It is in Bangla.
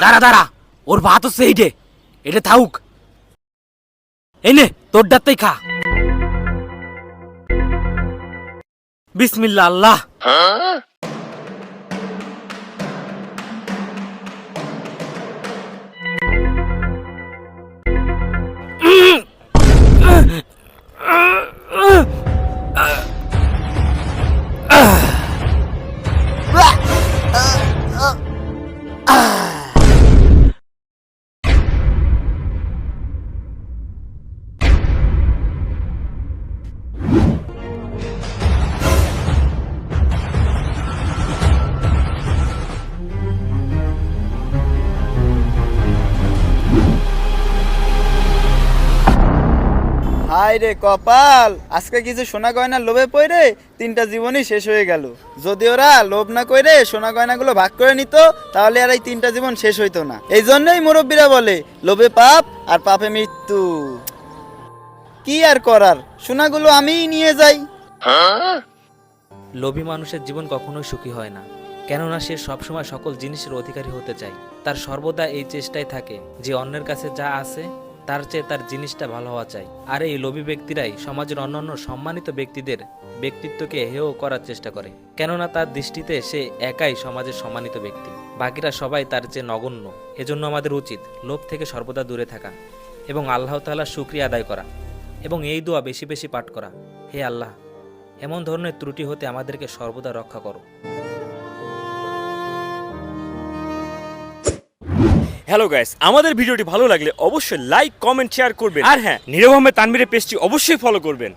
দাঁড়া দাঁড়া, ওর ভাত হচ্ছে এইটে, এটা থাকুক। এই নে তোর ডাত্তাই খা। বিসমিল্লাহ আল্লাহ। হাই রে কপাল, আজকে কিছু সোনা গয়নার লোভে পড়ে 3টা জীবনই শেষ হয়ে গেল। যদি ওরা লোভ না করে সোনা গয়নাগুলো ভাগ করে নিত তাহলে আর এই 3টা জীবন শেষ হইতো না। এই জন্যই মুরব্বীরা বলে লোভে পাপ আর পাপে মৃত্যু। কি আর করার, সোনাগুলো আমিই নিয়ে যাই। লোভী মানুষের জীবন কখনোই সুখী হয় না, কেননা সে সবসময় সকল জিনিসের অধিকারী হতে চায়। তার সর্বদা এই চেষ্টায় থাকে যে অন্যের কাছে যা আছে তার চেয়ে তার জিনিসটা ভালো হওয়া চাই। আর এই লোভী ব্যক্তিরাই সমাজের অন্যান্য সম্মানিত ব্যক্তিদের ব্যক্তিত্বকে হেয় করার চেষ্টা করে, কেননা তার দৃষ্টিতে সে একাই সমাজের সম্মানিত ব্যক্তি, বাকিরা সবাই তার চেয়ে নগণ্য। এজন্য আমাদের উচিত লোভ থেকে সর্বদা দূরে থাকা এবং আল্লাহ তাআলার শুকরিয়া আদায় করা এবং এই দোয়া বেশি বেশি পাঠ করা, হে আল্লাহ, এমন ধরনের ত্রুটি হতে আমাদেরকে সর্বদা রক্ষা করো। হ্যালো গাইস, আমাদের ভিডিওটি ভালো লাগলে অবশ্যই লাইক, কমেন্ট, শেয়ার করবেন। আর হ্যাঁ, নীরব আহমেদ তানভীরের পেজটি অবশ্যই ফলো করবেন।